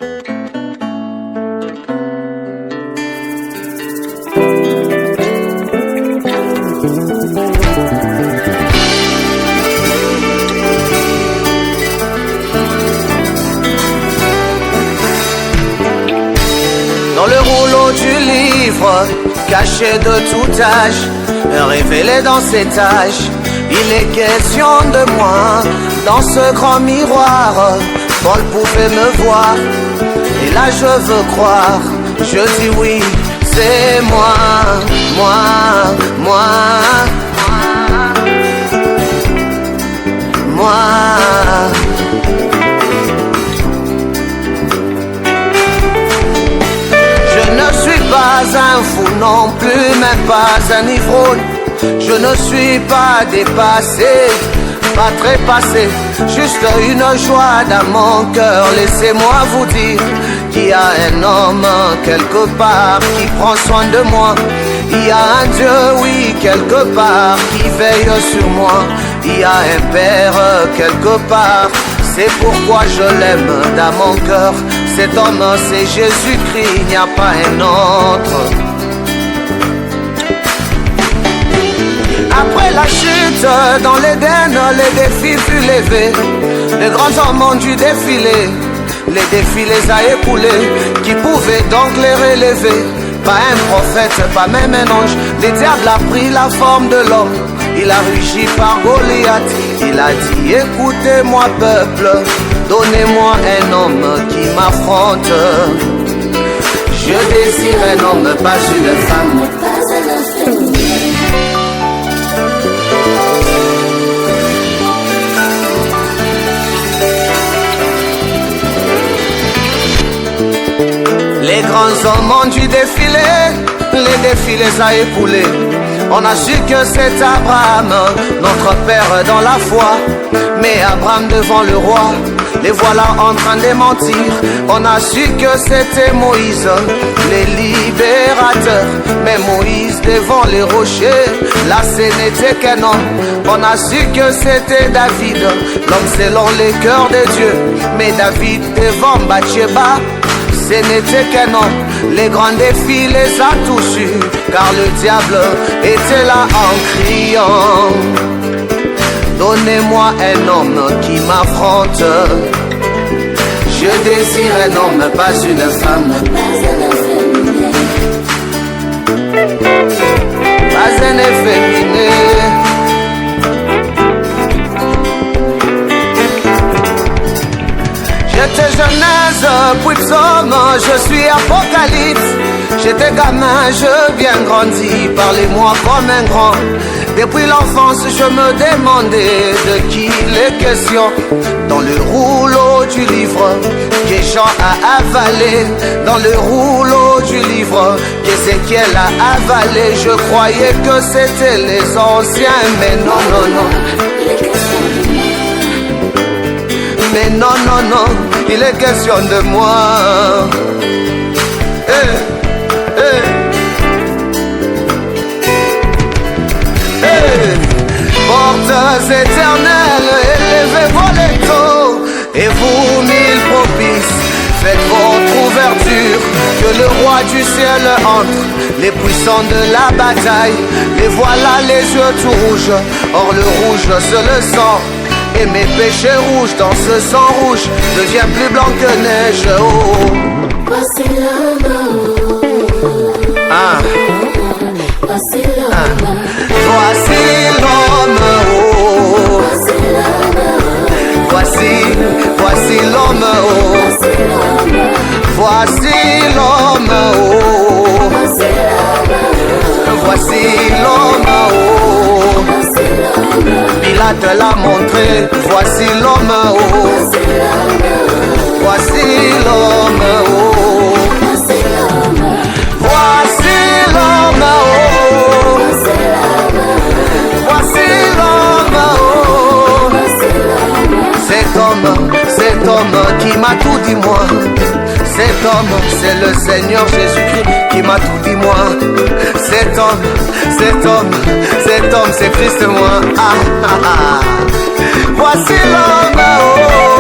Dans le rouleau du livre, caché de tout âge, révélé dans ses tâches, il est question de moi. Dans ce grand miroir, Paul pouvait me voir, et là je veux croire, je dis oui, c'est moi, moi. Je ne suis pas un fou non plus, même pas un ivrogne. Je ne suis pas dépassé, pas trépassé, juste une joie dans mon cœur. Laissez-moi vous dire qu'il y a un homme quelque part qui prend soin de moi. Il y a un Dieu, oui, quelque part qui veille sur moi. Il y a un Père quelque part, c'est pourquoi je l'aime dans mon cœur. Cet homme, c'est Jésus-Christ, il n'y a pas un autre. Après la chute, dans l'Éden, les défis furent levés. Les grands hommes ont dû défiler, les défis les a écoulés. Qui pouvait donc les relever? Pas un prophète, pas même un ange. Le diable a pris la forme de l'homme. Il a rugi par Goliath. Il a dit, écoutez-moi peuple, donnez-moi un homme qui m'affronte. Je désire un homme, pas une femme. Les grands hommes ont dû défiler, les défis les a écoulés. On a su que c'est Abraham, notre père dans la foi. Mais Abraham devant le roi, les voilà en train de mentir. On a su que c'était Moïse, les libérateurs. Mais Moïse devant les rochers, là ce n'était qu'un homme. On a su que c'était David, l'homme selon les cœurs de Dieu. Mais David devant Bathsheba, ce n'était qu'un homme. Les grands défis les a tous eus, car le diable était là en criant, donnez-moi un homme qui m'affronte. Je désire un homme, pas une femme. Pas un efféminé. J'étais Genèse, puis Psaume, je suis Apocalypse. J'étais gamin, je viens grandi, parlez-moi comme un grand. Depuis l'enfance, je me demandais de qui il est question. Dans le rouleau du livre que Jean a avalé, dans le rouleau du livre qu'Ézéchiel a avalé, je croyais que c'était les anciens, mais non, non, non. Mais non, non, non, il est question de moi. Hey, hey. Hey. Portes éternelles, élevez vos l'étau, et vous, mille propices, faites votre ouverture, que le roi du ciel entre, les puissants de la bataille, les voilà les yeux tout rouges, or le rouge c'est le sang. Et mes péchés rouges dans ce sang rouge devient plus blanc que neige. Oh. Voici l'homme. Ah. Voici l'homme. Voici l'homme. Oh. Voici l'homme. Oh. Voici l'homme. Oh. Voici l'homme. Oh. Pilate l'a montré, voici l'homme, oh. Voici l'homme, oh. Voici l'homme, oh. Voici l'homme, oh. Cet homme qui m'a tout dit moi. Cet homme, c'est le Seigneur Jésus-Christ qui m'a tout dit moi. Cet homme, c'est Christ moi. Ah, ah, ah. Voici l'homme, oh.